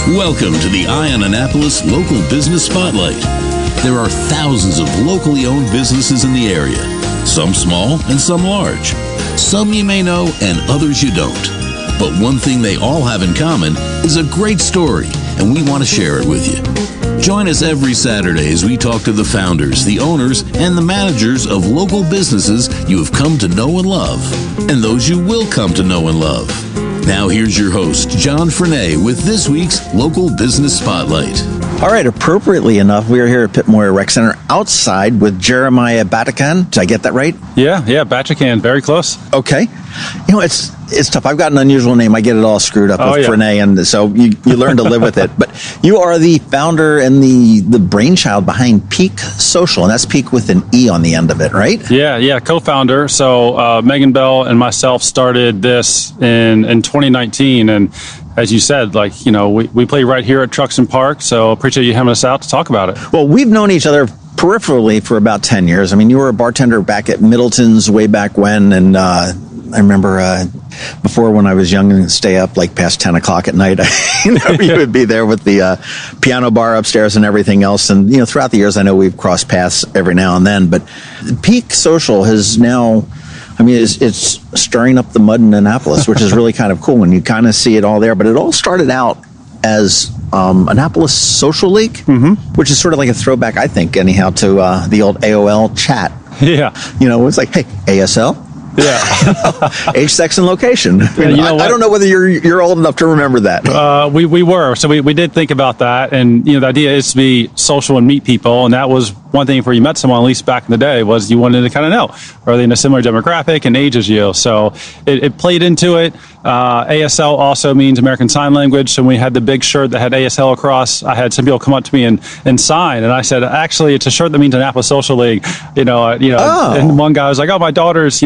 Welcome to the Eye on Annapolis Local Business Spotlight. There are thousands of locally owned businesses in the area, some small and some large. Some you may know and others you don't. But one thing they all have in common is a great story, and we want to share it with you. Join us every Saturday as we talk to the founders, the owners, and the managers of local businesses you have come to know and love, and those you will come to know and love. Now here's your host, John Frenay, with this week's Local Business Spotlight. All right, appropriately enough, we are here at Pitt Memorial Rec Center outside with Jeremiah Batucan. Did I get that right? Yeah, Batucan, very close. Okay. You know, it's tough. I've got an unusual name. I get it all screwed up with Frenay, and so you learn to live with it. But you are the founder and the brainchild behind Peake Social, and that's Peake with an E on the end of it, right? Yeah, co-founder. So Megan Bell and myself started this in 2019, and as you said, we play right here at Trucks and Park, so appreciate you having us out to talk about it. Well, we've known each other peripherally for about 10 years. I mean, you were a bartender back at Middleton's way back when, and I remember before when I was young and stay up like past 10 o'clock at night, you would be there with the piano bar upstairs and everything else. And, throughout the years, I know we've crossed paths every now and then, but Peake Social has now, it's stirring up the mud in Annapolis, which is really kind of cool when you kind of see it all there. But it all started out as Annapolis Social League, which is sort of like a throwback, I think, anyhow, to the old AOL chat. Yeah. It's like, hey, ASL. Yeah. Age, sex, and location. I don't know whether you're old enough to remember that. We were. So we did think about that. And, the idea is to be social and meet people. And that was one thing before you met someone, at least back in the day, was you wanted to kind of know, are they in a similar demographic and age as you? So it played into it. ASL also means American Sign Language. So when we had the big shirt that had ASL across, I had some people come up to me and sign. And I said, actually, it's a shirt that means Annapolis Social League. And one guy was like, oh, my daughter's,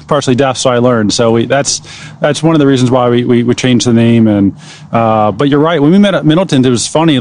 partially deaf, so I learned. So that's one of the reasons why we changed the name. And but you're right. When we met at Middleton, it was funny.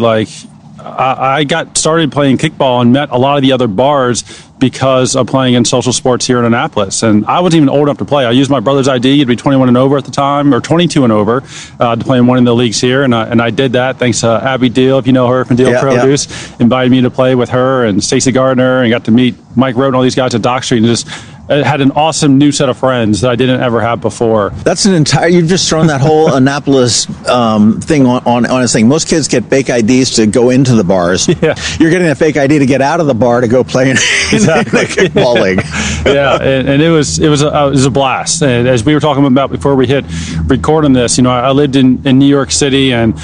I got started playing kickball and met a lot of the other bars because of playing in social sports here in Annapolis. And I wasn't even old enough to play. I used my brother's ID to be 21 and over at the time, or 22 and over, to play in one of the leagues here. And I did that thanks to Abby Deal, if you know her from Deal Produce, invited me to play with her and Stacey Gardner, and got to meet Mike Rowe and all these guys at Dock Street, and just had an awesome new set of friends that I didn't ever have before. That's you've just thrown that whole Annapolis thing on its thing. Most kids get fake IDs to go into the bars. Yeah. You're getting a fake ID to get out of the bar to go play in the kickball league. Yeah, and it was a blast. And as we were talking about before we hit record on this, I lived in New York City, and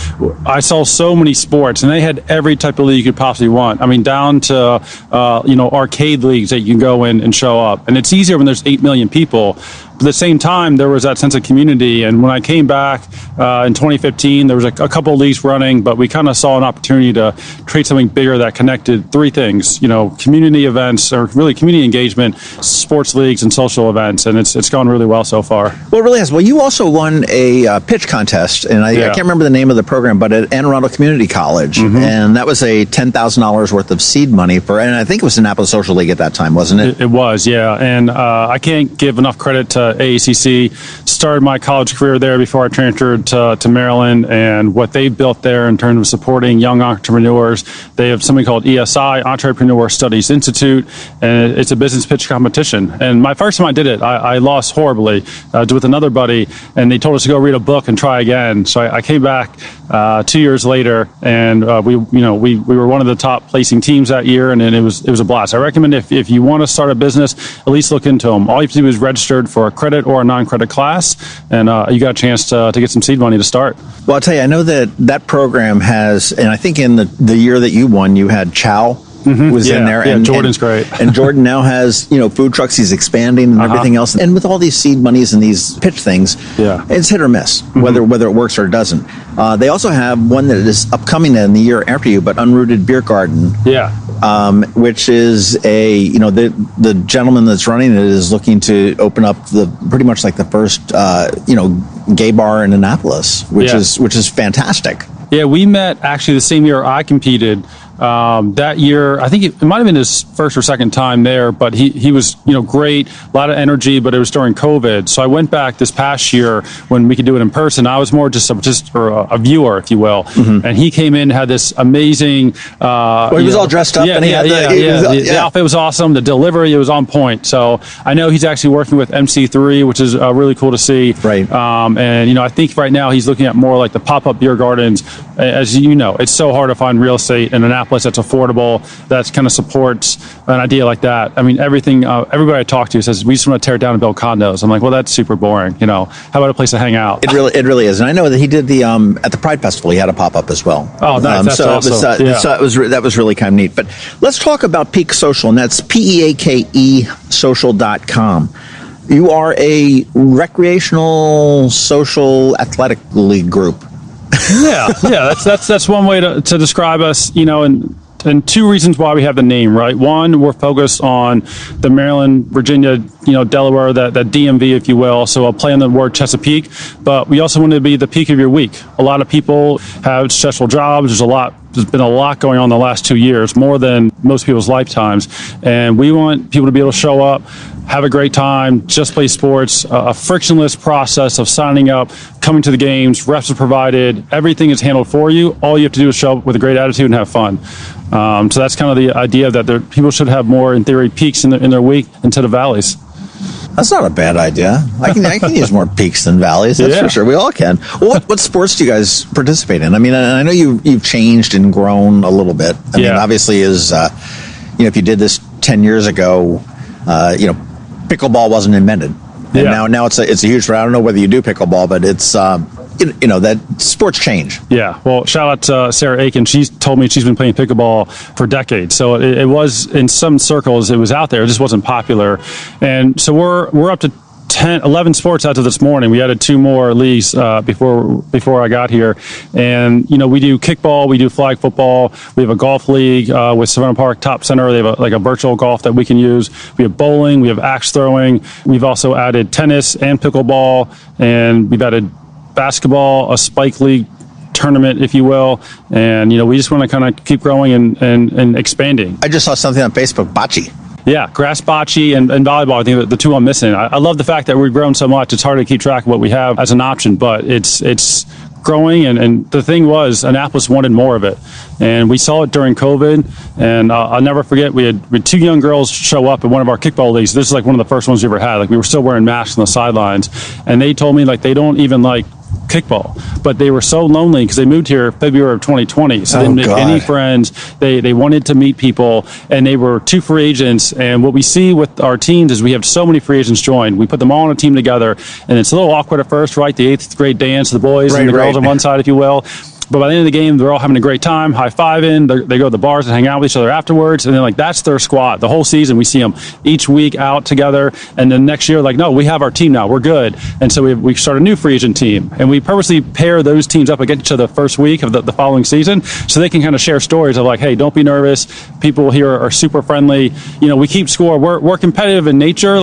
I saw so many sports, and they had every type of league you could possibly want. Down to arcade leagues that you can go in and show up, and it's easier when there's 8 million people. But at the same time, there was that sense of community. And when I came back in 2015, there was a couple of leagues running, but we kind of saw an opportunity to create something bigger that connected three things, community events, or really community engagement, sports leagues, and social events. And it's gone really well so far. Well, it really has. Well, you also won a pitch contest, and I can't remember the name of the program, but at Anne Arundel Community College. And that was a $10,000 worth of seed money and I think it was Annapolis Social League at that time, wasn't it? It was, yeah. And I can't give enough credit to AACC. Started my college career there before I transferred to Maryland, and what they built there in terms of supporting young entrepreneurs. They have something called ESI, Entrepreneur Studies Institute, and it's a business pitch competition. And my first time I did it, I lost horribly with another buddy, and they told us to go read a book and try again. So I came back 2 years later, and we were one of the top placing teams that year, and it was a blast. I recommend if you want to start a business, at least look into them. All you have to do is register for a credit or a non-credit class, and you got a chance to get some seed money to start. Well, I'll tell you, I know that program has, and I think in the year that you won, you had Chow was in there. And Jordan's great. And Jordan now has, food trucks. He's expanding and everything else. And with all these seed monies and these pitch things, it's hit or miss, whether it works or it doesn't. They also have one that is upcoming in the year after you, but Unrooted Beer Garden. Yeah. Which is the gentleman that's running it is looking to open up pretty much like the first, gay bar in Annapolis, which is fantastic. Yeah, we met actually the same year I competed That year, I think it might have been his first or second time there, but he was, great, a lot of energy, but it was during COVID. So I went back this past year when we could do it in person. I was more just a viewer, if you will. Mm-hmm. And he came in, had this amazing... he was all dressed up, and he had the outfit was awesome. The delivery, it was on point. So I know he's actually working with MC3, which is really cool to see. Right. And, I think right now he's looking at more like the pop-up beer gardens. As you know, it's so hard to find real estate in Annapolis that's affordable, that kind of supports an idea like that. I mean, everybody I talk to says, we just want to tear it down and build condos. I'm like, well, that's super boring. How about a place to hang out? It really is. And I know that he did at the Pride Festival, he had a pop-up as well. Oh, that's awesome. So that was really kind of neat. But let's talk about Peake Social, and that's PEAKE social.com. You are a recreational social athletic league group. Yeah, that's one way to describe us, and two reasons why we have the name, right? One, we're focused on the Maryland, Virginia, Delaware, that DMV, if you will. So I'll play on the word Chesapeake, but we also want to be the peak of your week. A lot of people have stressful jobs. There's been a lot going on the last 2 years, more than most people's lifetimes. And we want people to be able to show up, have a great time, just play sports, a frictionless process of signing up, coming to the games, refs are provided, everything is handled for you. All you have to do is show up with a great attitude and have fun. So that's kind of the idea that people should have more, in theory, peaks in their week instead of valleys. That's not a bad idea. I can use more peaks than valleys. That's for sure. We all can. Well, what sports do you guys participate in? I mean, I know you've changed and grown a little bit. I mean, obviously, if you did this 10 years ago, pickleball wasn't invented, and now it's a huge. I don't know whether you do pickleball, but it's that sports change. Yeah. Well, shout out to Sarah Aiken. She's told me she's been playing pickleball for decades. So it was, in some circles, it was out there. It just wasn't popular. And so we're up to 11 sports as of this morning. We added 2 more leagues before I got here. And, we do kickball, we do flag football, we have a golf league with Savannah Park Top Center. They have a virtual golf that we can use. We have bowling, we have axe throwing. We've also added tennis and pickleball, and we've added basketball, a spike league tournament, if you will. And, we just want to kind of keep growing and expanding. I just saw something on Facebook, bocce. Yeah, grass bocce and volleyball, I think that the two I'm missing. I love the fact that we've grown so much. It's hard to keep track of what we have as an option, but it's growing. And the thing was, Annapolis wanted more of it. And we saw it during COVID. And I'll never forget, we had 2 young girls show up at one of our kickball leagues. This is like one of the first ones we ever had. We were still wearing masks on the sidelines. And they told me they don't even kickball, but they were so lonely because they moved here February of 2020, so they didn't make any friends. They wanted to meet people, and they were 2 free agents. And what we see with our teams is we have so many free agents join. We put them all on a team together, and it's a little awkward at first, right? The 8th grade dance, the boys and the girls on one side, if you will. But by the end of the game, they're all having a great time, high-fiving. They go to the bars and hang out with each other afterwards. And then, that's their squad. The whole season, we see them each week out together. And then next year, no, we have our team now. We're good. And so we start a new free agent team. And we purposely pair those teams up against each other the first week of the following season, so they can kind of share stories of hey, don't be nervous. People here are super friendly. We keep score. We're competitive in nature.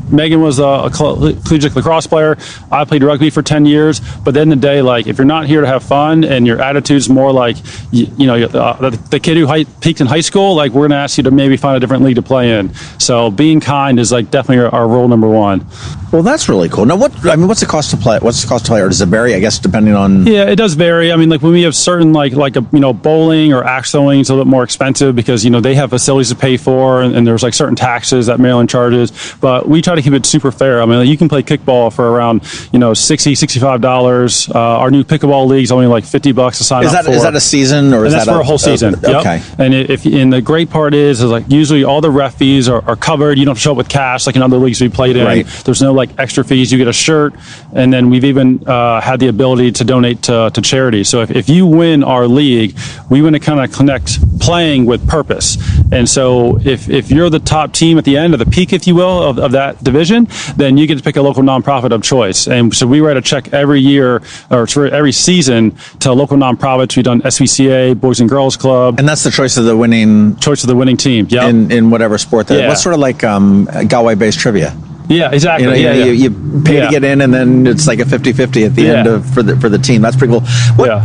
Megan was a collegiate lacrosse player. I played rugby for 10 years. But at the end of the day, if you're not here to have fun, and your attitude's more the kid who peaked in high school, we're going to ask you to maybe find a different league to play in. So being kind is definitely our rule number 1. Well, that's really cool. Now, what's the cost to play? What's the cost to play, or does it vary? I guess depending on. Yeah, it does vary. I mean, when we have certain bowling or axe throwing, it's a little bit more expensive because they have facilities to pay for, and there's certain taxes that Maryland charges. But we try to keep it super fair. I mean, you can play kickball for around $60-$65. Our new pickleball league's only $50 to sign up for. Is that a season, or is that for a whole season? Okay. Yep. And the great part is usually all the ref fees are covered. You don't have to show up with cash like in other leagues we played in. Right. There's no extra fees. You get a shirt, and then we've even had the ability to donate to charity. So if you win our league, we want to kind of connect playing with purpose. And so if you're the top team at the end of the peak, if you will, of that division, then you get to pick a local nonprofit of choice. And so we write a check every year or every season to local nonprofits. We've done SVCA, Boys and Girls Club. And that's the choice of the winning team. Yep. In whatever sport. What's sort of Galway-based trivia? Yeah, exactly. You pay to get in, and then it's like a 50-50 at the end for the team. That's pretty cool.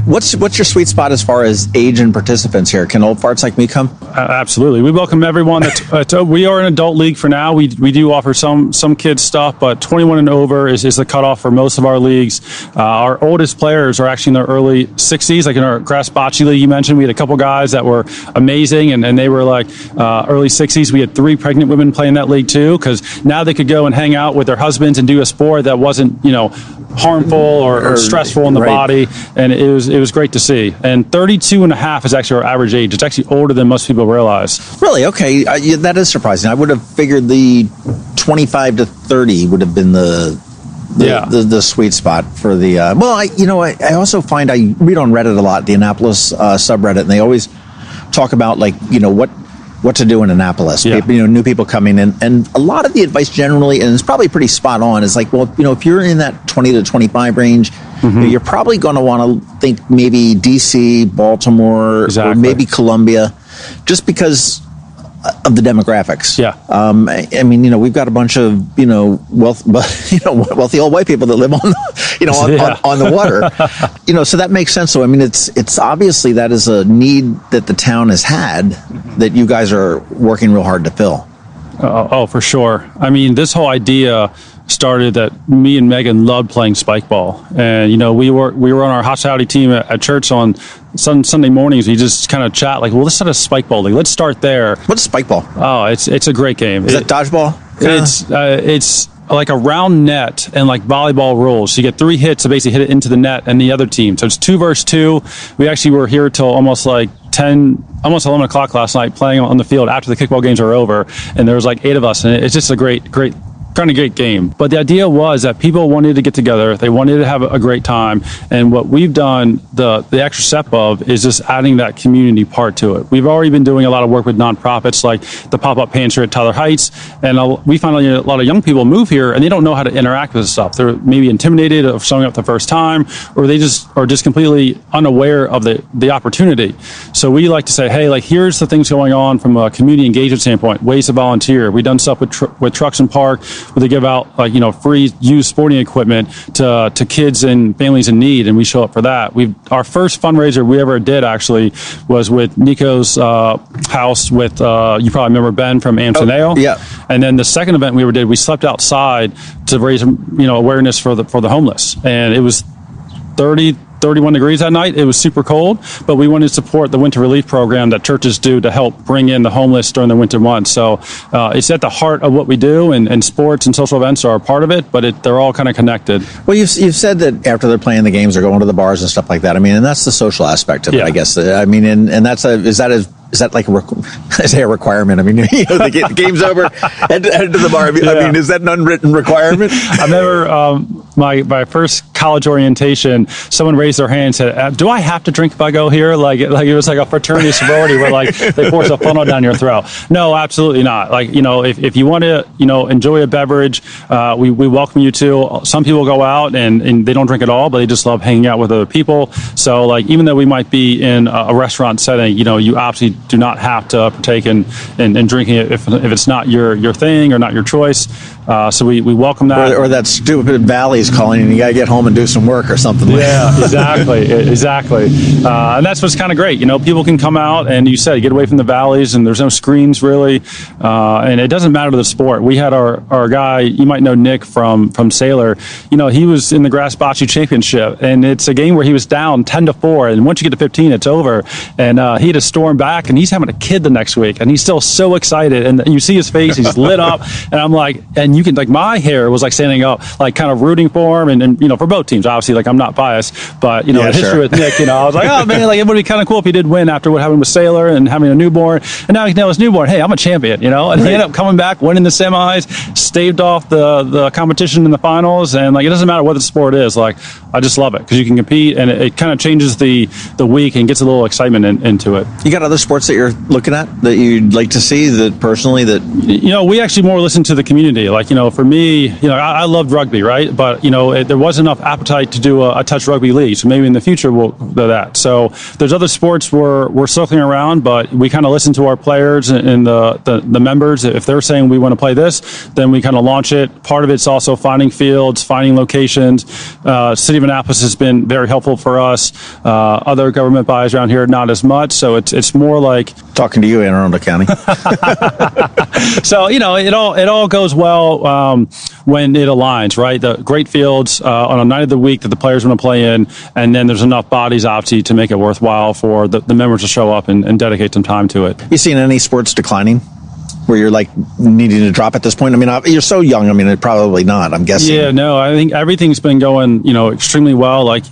What's your sweet spot as far as age and participants here? Can old farts like me come? Absolutely. We welcome everyone. We are an adult league for now. We do offer some kids stuff, but 21 and over is the cutoff for most of our leagues. Our oldest players are actually in their early 60s, like in our grass bocce league you mentioned. We had a couple guys that were amazing, and they were like early 60s. We had 3 pregnant women playing that league too, because now they could go and hang out with their husbands and do a sport that wasn't, harmful or stressful on the body, and it was great to see. And 32 and a half is actually our average age. It's actually older than most people realize. Really? Okay, that is surprising. I would have figured the 25 to 30 would have been the sweet spot for the. I also find I read on Reddit a lot, the Annapolis subreddit, and they always talk about what to do in Annapolis. Yeah. New people coming in, and a lot of the advice generally, and it's probably pretty spot on, is like, well, if you're in that 20 to 25 range, you're probably going to want to think maybe DC, Baltimore, or maybe Columbia, just because of the demographics. Yeah. We've got a bunch of wealthy old white people that live on the water. So that makes sense. So it's obviously that is a need that the town has had that you guys are working real hard to fill. Oh, for sure. This whole idea started that me and Megan loved playing spike ball, and we were on our hospitality team at church on Sunday mornings. We just kind of chat like, well, let's start a spike ball league. Let's start there. What's spike ball? Oh, it's a great game. Is that dodgeball? Yeah. It's like a round net and like volleyball rules. So you get 3 hits to basically hit it into the net and the other team. So it's 2 versus 2. We actually were here till almost 11 o'clock last night playing on the field after the kickball games were over, and there was 8 of us, and it's just a great game. But the idea was that people wanted to get together, they wanted to have a great time, and what we've done, the extra step of, is just adding that community part to it. We've already been doing a lot of work with nonprofits like the Pop-Up Pantry at Tyler Heights, and we find a lot of young people move here and they don't know how to interact with this stuff. They're maybe intimidated of showing up the first time, or they just are just completely unaware of the opportunity. So we like to say, hey, here's the things going on from a community engagement standpoint, ways to volunteer. We've done stuff with Trucks and Park, where they give out free used sporting equipment to kids and families in need, and we show up for that. Our first fundraiser we ever did actually was with Nico's house with you probably remember Ben from Amsterdam. Yeah. And then the second event we ever did, we slept outside to raise awareness for the homeless, and it was 31 degrees that night. It was super cold, but we wanted to support the winter relief program that churches do to help bring in the homeless during the winter months. So it's at the heart of what we do, and sports and social events are a part of it, but they're all kind of connected. Well, you've said that after they're playing the games, they're going to the bars and stuff like that. And that's the social aspect of it, I guess. And that's is that like I say a requirement? The game's over, head to the bar. Is that an unwritten requirement? I remember my first college orientation, someone raised their hand and said, do I have to drink if I go here? It was like a fraternity sorority where they force a funnel down your throat. No, absolutely not. If you want to, enjoy a beverage, we welcome you to. Some people go out and they don't drink at all, but they just love hanging out with other people. So even though we might be in a restaurant setting, you absolutely do not have to partake in drinking it if it's not your thing or not your choice. So we welcome that. Or that stupid Valley's calling and you got to get home and do some work or something. Yeah, exactly. And that's what's kind of great. People can come out and you said get away from the valleys, and there's no screens really. And it doesn't matter the sport. We had our guy, you might know Nick from Sailor. He was in the grass bocce championship, and it's a game where he was down 10-4, and once you get to 15, it's over. And he had to storm back, and he's having a kid the next week, and he's still so excited. And you see his face, he's lit up, and I'm like, and you can my hair was standing up, kind of rooting for him, and for both teams, obviously, I'm not biased, but the history with Nick, I was like, oh man, it would be kind of cool if he did win after what happened with Sailor and having a newborn, and now his newborn, hey, I'm a champion, and he ended up coming back, winning the semis, staved off the competition in the finals, and it doesn't matter what the sport is, I just love it because you can compete, and it kind of changes the week and gets a little excitement into it. You got other sports that you're looking at that you'd like to see that personally that we actually more listen to the community. like, for me, I loved rugby, right? But, there wasn't enough appetite to do a touch rugby league. So maybe in the future we'll do that. So there's other sports we're circling around, but we kind of listen to our players and the members. If they're saying we want to play this, then we kind of launch it. Part of it's also finding fields, finding locations. City of Annapolis has been very helpful for us. Other government bodies around here, not as much. So it's more like talking to you, Anne Arundel County. So, it all goes well when it aligns, right? The great fields on a night of the week that the players want to play in, and then there's enough bodies, obviously, to make it worthwhile for the members to show up and dedicate some time to it. You seen any sports declining where you're like needing to drop at this point? I mean, you're so young. I mean, probably not, I'm guessing. Yeah, no, I think everything's been going, extremely well. Like,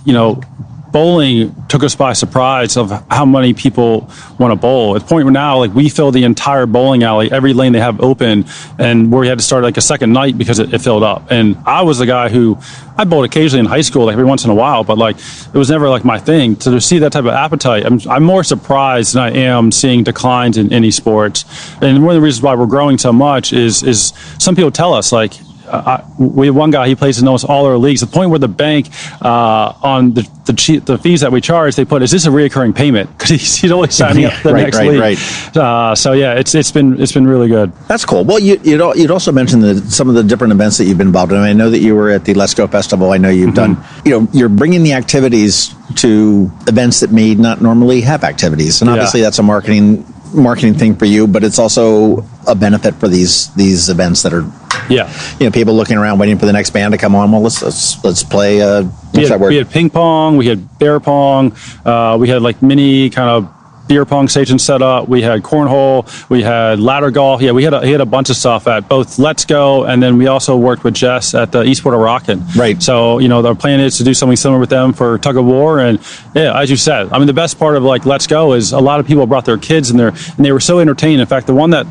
bowling took us by surprise of how many people want to bowl. At the point where now, like, we fill the entire bowling alley, every lane they have open, and where we had to start like a second night because it filled up. And I was the guy who, I bowled occasionally in high school, like every once in a while, but like it was never like my thing. To see that type of appetite, I'm more surprised than I am seeing declines in any sports. And one of the reasons why we're growing so much is some people tell us, like, we have one guy, he plays in almost all our leagues. The point where the bank, on the fees that we charge, they put, is this a reoccurring payment? Because he's always signing up for the next league. Right. So yeah, it's been really good. That's cool. Well, you'd also mentioned some of the different events that you've been involved in. I know that you were at the Let's Go Festival. I know you've done, you're bringing the activities to events that may not normally have activities. And obviously that's a marketing thing for you, but it's also a benefit for these events that are, people looking around waiting for the next band to come on. Well, let's play. We had ping pong, we had bear pong, we had like mini kind of beer pong station set up. We had cornhole. We had ladder golf. Yeah, we had a bunch of stuff at both Let's Go, and then we also worked with Jess at the Eastport of Rockin'. Right. So the plan is to do something similar with them for tug of war. And yeah, as you said, I mean, the best part of like Let's Go is a lot of people brought their kids in there, and they were so entertained. In fact, the one that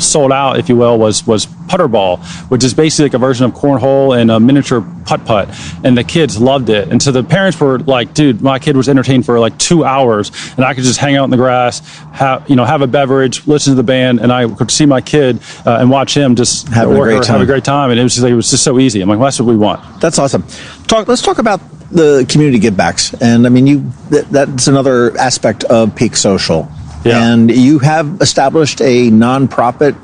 sold out, if you will, was putter ball, which is basically like a version of cornhole and a miniature putt, and the kids loved it. And so the parents were like, dude, my kid was entertained for like 2 hours, and I could just hang out in the grass, have a beverage, listen to the band, and I could see my kid and watch him just have a great time. And it was just so easy. I'm like, well, that's what we want. That's awesome. Let's talk about the community givebacks. And I mean, that's another aspect of Peake Social. Yeah. And you have established a nonprofit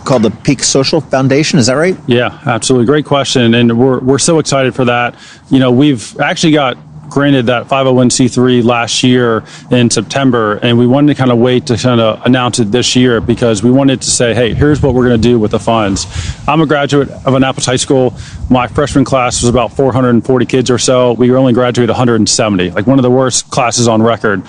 called the Peake Social Foundation. Is that right? Yeah, absolutely. Great question. And we're so excited for that. We've actually got granted that 501c3 last year in September, and we wanted to kind of wait to kind of announce it this year because we wanted to say, hey, here's what we're going to do with the funds. I'm a graduate of Annapolis High School. My freshman class was about 440 kids or so. We only graduated 170, like one of the worst classes on record.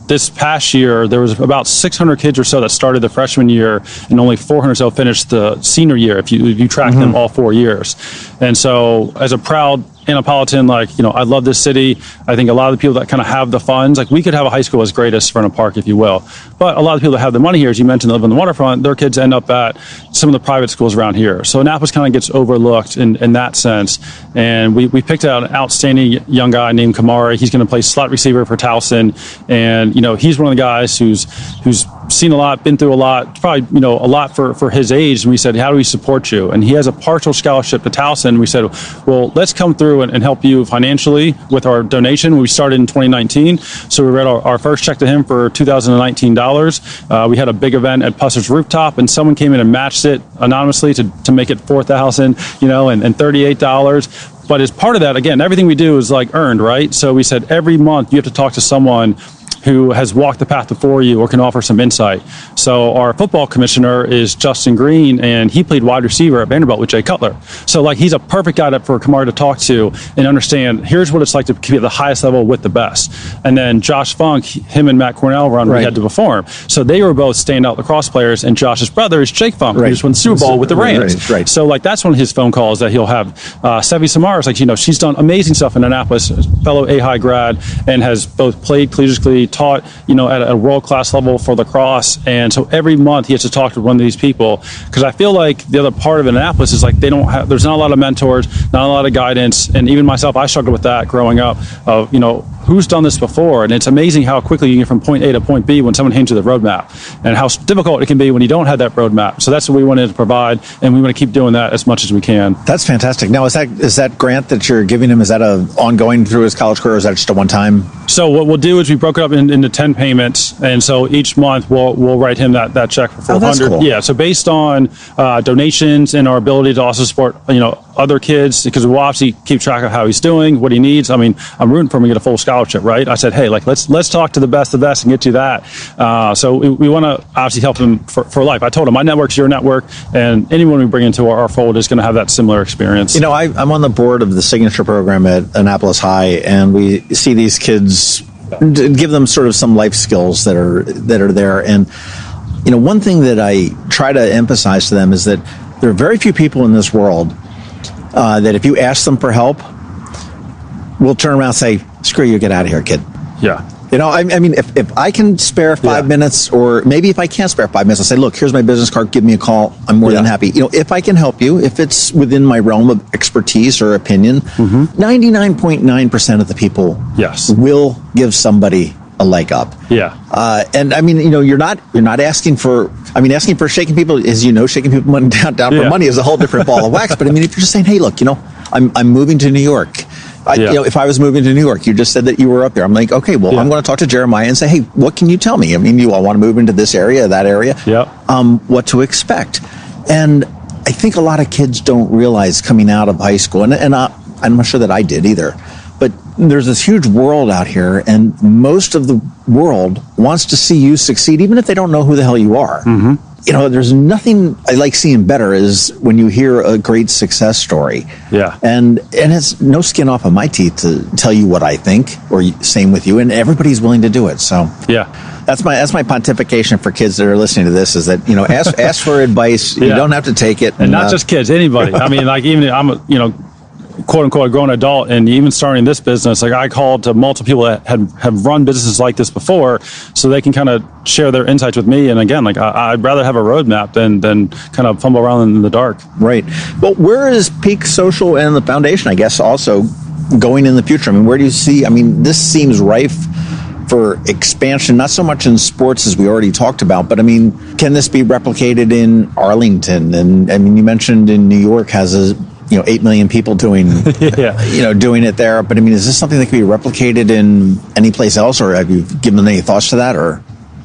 This past year, there was about 600 kids or so that started the freshman year, and only 400 or so finished the senior year if you track them all 4 years. And so as a proud Annapolitan, I love this city. I think a lot of the people that kind of have the funds, like we could have a high school as great as Furna Park, if you will. But a lot of people that have the money here, as you mentioned, that live on the waterfront, their kids end up at some of the private schools around here. So Annapolis kind of gets overlooked in that sense. And we picked out an outstanding young guy named Kamari. He's going to play slot receiver for Towson. And, he's one of the guys who's seen a lot, been through a lot, probably, a lot for his age. And we said, how do we support you? And he has a partial scholarship to Towson. We said, well, let's come through and help you financially with our donation. We started in 2019. So we read our first check to him for $2,019. We had a big event at Pusser's Rooftop, and someone came in and matched it anonymously to make it $4,000, and $38. But as part of that, again, everything we do is like earned, right? So we said every month you have to talk to someone who has walked the path before you or can offer some insight. So our football commissioner is Justin Green, and he played wide receiver at Vanderbilt with Jay Cutler. So he's a perfect guy for Kamari to talk to and understand, here's what it's like to be at the highest level with the best. And then Josh Funk, him and Matt Cornell run we had to perform. So they were both standout lacrosse players, and Josh's brother is Jake Funk, who just won the Super Bowl with the Rams. Right. So that's one of his phone calls that he'll have. Sevi Samara's she's done amazing stuff in Annapolis, fellow A-High grad, and has both played collegiately, taught, at a world-class level for lacrosse. And so every month he has to talk to one of these people, because I feel like the other part of Annapolis is there's not a lot of mentors, not a lot of guidance. And even myself, I struggled with that growing up of, who's done this before? And it's amazing how quickly you can get from point A to point B when someone hands you the roadmap, and how difficult it can be when you don't have that roadmap. So that's what we wanted to provide, and we want to keep doing that as much as we can. That's fantastic. Now, is that grant that you're giving him, is that a ongoing through his college career, or is that just a one-time? So what we'll do is we broke it up into 10 payments, and so each month we'll write him that check for $400. That's cool. Yeah. So based on donations and our ability to also support other kids, because we'll obviously keep track of how he's doing, what he needs. I mean, I'm rooting for him to get a full scholarship, right? I said, hey, let's talk to the best and get you that. So we want to obviously help him for life. I told him my network's your network, and anyone we bring into our fold is going to have that similar experience. I'm on the board of the signature program at Annapolis High, and we see these kids, give them sort of some life skills that are there. And one thing that I try to emphasize to them is that there are very few people in this world that if you ask them for help, will turn around and say, screw you, get out of here, kid. Yeah. I mean, if I can spare 5 minutes, or maybe if I can't spare 5 minutes, I'll say, look, here's my business card, give me a call. I'm more than happy. If I can help you, if it's within my realm of expertise or opinion, 99.9% of the people will give somebody a leg up. Yeah. And I mean, you're not asking for, shaking people, as shaking people down for money is a whole different ball of wax. But I mean, if you're just saying, hey, look, I'm moving to New York. If I was moving to New York, you just said that you were up there. I'm like, okay, well, I'm going to talk to Jeremiah and say, hey, what can you tell me? I mean, you all want to move into this area, that area. What to expect. And I think a lot of kids don't realize coming out of high school, and I'm not sure that I did either, but there's this huge world out here, and most of the world wants to see you succeed, even if they don't know who the hell you are. There's nothing I like seeing better is when you hear a great success story. Yeah. And it's no skin off of my teeth to tell you what I think, or same with you, and everybody's willing to do it. So that's my pontification for kids that are listening to this, is that ask for advice. You don't have to take it. And not just kids, anybody. I mean, like, even I'm quote unquote a grown adult, and even starting this business, like, I called to multiple people that have run businesses like this before, so they can kind of share their insights with me. And again, like, I'd rather have a roadmap than kind of fumble around in the dark. Right. Well, where is Peake Social and the foundation, I guess, also going in the future? I mean, where do you see? I mean, this seems rife for expansion, not so much in sports as we already talked about, but I mean, can this be replicated in Arlington? And I mean, you mentioned in New York has 8 million people doing it there. But I mean, is this something that can be replicated in any place else, or have you given any thoughts to that? Or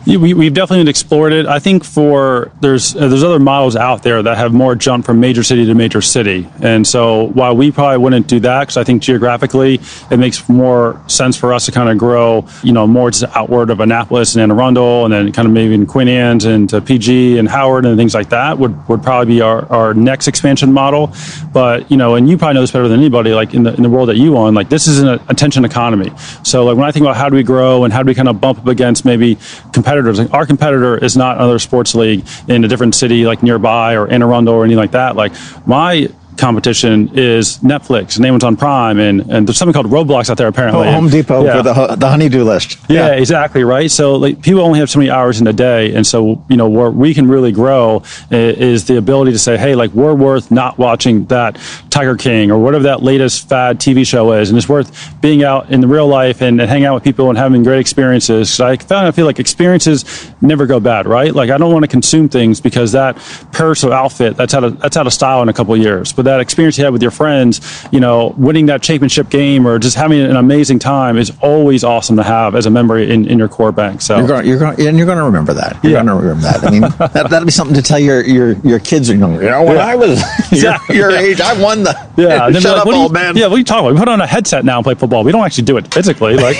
We've definitely explored it. I think there's other models out there that have more jump from major city to major city. And so while we probably wouldn't do that, because I think geographically it makes more sense for us to kind of grow, more just outward of Annapolis and Anne Arundel, and then kind of maybe in Queen Anne's and to PG and Howard and things like that would probably be our next expansion model. But, and you probably know this better than anybody, like in the world that you own, like, this is an attention economy. So like, when I think about how do we grow and how do we kind of bump up against maybe competitors, like, our competitor is not another sports league in a different city, like nearby or Anne Arundel or anything like that. Like, my competition is Netflix and Amazon Prime, and there's something called Roblox out there apparently. Home Depot for the honey-do list. Yeah, exactly, right? So like, people only have so many hours in a day, and so where we can really grow is the ability to say, hey, like, we're worth not watching that Tiger King or whatever that latest fad TV show is, and it's worth being out in the real life and hanging out with people and having great experiences. I feel like experiences never go bad, right? Like, I don't want to consume things because that purse or outfit that's out of style in a couple of years, but that experience you had with your friends, winning that championship game or just having an amazing time is always awesome to have as a memory in your core bank. So you're going to remember that. You're going to remember that. I mean, that'll be something to tell your kids. When I was your age, I won the. Yeah, shut up, old man. Yeah, what are you talking about? We put on a headset now and play football. We don't actually do it physically. Like,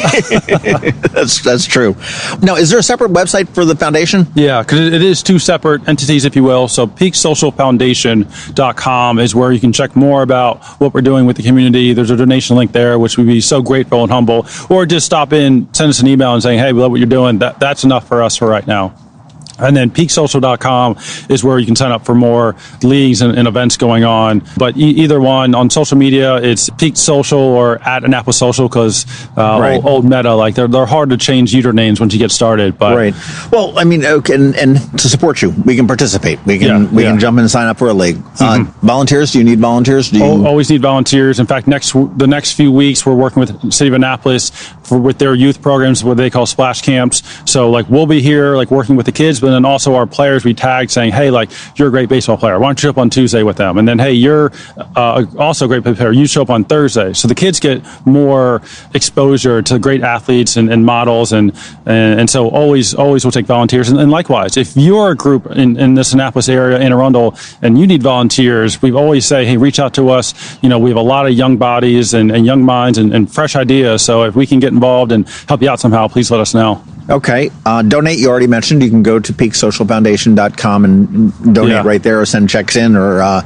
that's true. Now, is there a separate website for the foundation? Yeah, because it is two separate entities, if you will. So PeakeSocialFoundation.com is where you can check more about what we're doing with the community. There's a donation link there, which we'd be so grateful and humble. Or just stop in, send us an email and saying, hey, we love what you're doing. That's enough for us for right now. And then PeakeSocial.com is where you can sign up for more leagues and events going on. But either one, on social media, it's Peake Social or at Annapolis Social, because old meta, like, they're hard to change usernames once you get started. But right. Well, I mean, okay, and to support you, we can participate. We can jump in and sign up for a league. Volunteers? Do you need volunteers? Always need volunteers. In fact, the next few weeks, we're working with the city of Annapolis with their youth programs, what they call splash camps. So like we'll be here like working with the kids, but then also our players we tag saying, hey, like you're a great baseball player. Why don't you show up on Tuesday with them? And then, hey, you're also a great player. You show up on Thursday. So the kids get more exposure to great athletes and models. And so always we'll take volunteers. And likewise, if you're a group in this Annapolis area, Anne Arundel, and you need volunteers, we've always say, hey, reach out to us. We have a lot of young bodies and young minds and fresh ideas. So if we can get involved and help you out somehow, please let us know. Okay. Donate, you already mentioned. You can go to peaksocialfoundation.com and donate right there, or send checks in, or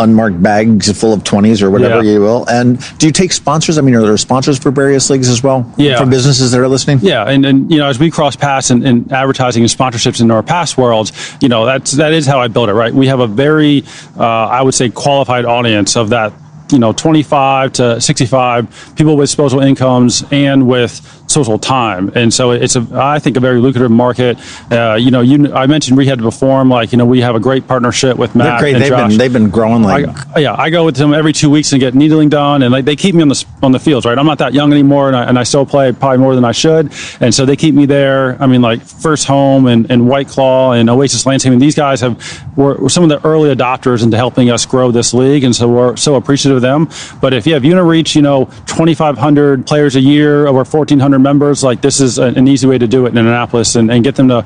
unmarked bags full of 20s or whatever you will. And do you take sponsors? I mean, are there sponsors for various leagues as well? Yeah. From businesses that are listening? Yeah. And as we cross paths in advertising and sponsorships in our past worlds, that is how I build it, right? We have a very, I would say, qualified audience of that, 25 to 65 people with disposable incomes and with social time. And so it's I think a very lucrative market. I mentioned Rehab to Perform, we have a great partnership with Matt. They're great. And Josh. They've been growing I go with them every 2 weeks and get needling done, and they keep me on the fields, right? I'm not that young anymore, and I still play probably more than I should. And so they keep me there. I mean, like First Home and White Claw and Oasis Landscaping, these guys were some of the early adopters into helping us grow this league, and so we're so appreciative of them. But if you want to reach 2,500 players a year, over 1,400 members, this is an easy way to do it in Annapolis and get them to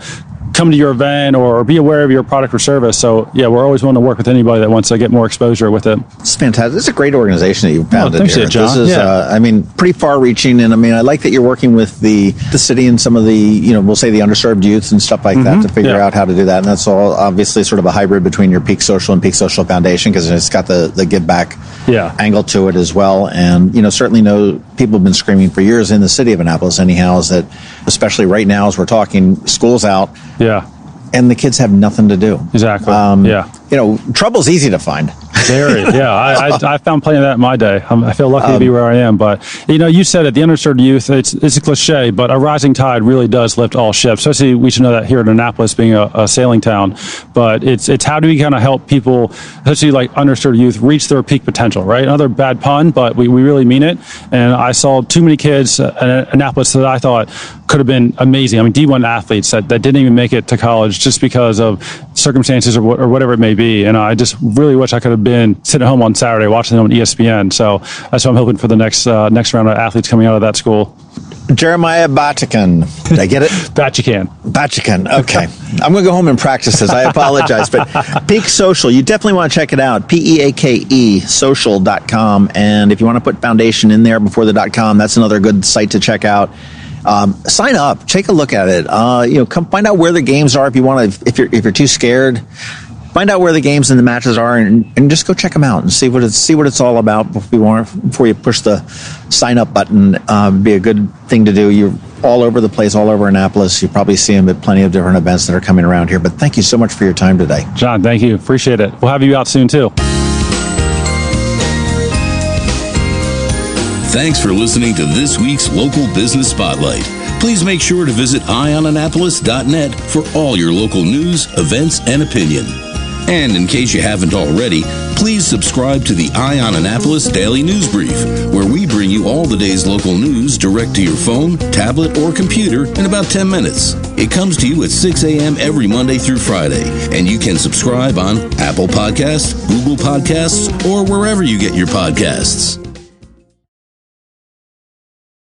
come to your event or be aware of your product or service. So we're always willing to work with anybody that wants to get more exposure with it. It's fantastic. It's a great organization that you've founded thanks here. John. This is, pretty far reaching. And I like that you're working with the city and some of the, we'll say the underserved youth and stuff like that to figure out how to do that. And that's all obviously sort of a hybrid between your Peake Social and Peake Social Foundation, because it's got the give back angle to it as well. And, certainly know people have been screaming for years in the city of Annapolis anyhow, is that especially right now as we're talking, school's out. Yeah. And the kids have nothing to do. Exactly. Trouble's easy to find. Very, I found plenty of that in my day. I feel lucky to be where I am. But, you said it, the underserved youth, it's a cliche, but a rising tide really does lift all ships. Especially, we should know that here in Annapolis being a sailing town. But it's how do we kind of help people, especially like underserved youth, reach their peak potential, right? Another bad pun, but we really mean it. And I saw too many kids in Annapolis that I thought could have been amazing. I mean, D1 athletes that didn't even make it to college just because of circumstances or whatever it may be. And I just really wish I could have been sitting at home on Saturday watching them on ESPN. So that's what I'm hoping for the next round of athletes coming out of that school. Jeremiah Batucan. Did I get it? Batucan. Okay. I'm going to go home and practice this. I apologize. But Peake Social, you definitely want to check it out. PEAKE social.com. And if you want to put foundation in there before the .com, that's another good site to check out. Sign up, take a look at it. Come find out where the games are if you want to. If you're too scared, find out where the games and the matches are, and just go check them out and see what it's all about before you push the sign up button. Be a good thing to do. You're all over the place, all over Annapolis. You probably see them at plenty of different events that are coming around here. But thank you so much for your time today, John. Thank you, appreciate it. We'll have you out soon too. Thanks for listening to this week's Local Business Spotlight. Please make sure to visit eyeonannapolis.net for all your local news, events, and opinion. And in case you haven't already, please subscribe to the Eye on Annapolis Daily News Brief, where we bring you all the day's local news direct to your phone, tablet, or computer in about 10 minutes. It comes to you at 6 a.m. every Monday through Friday, and you can subscribe on Apple Podcasts, Google Podcasts, or wherever you get your podcasts.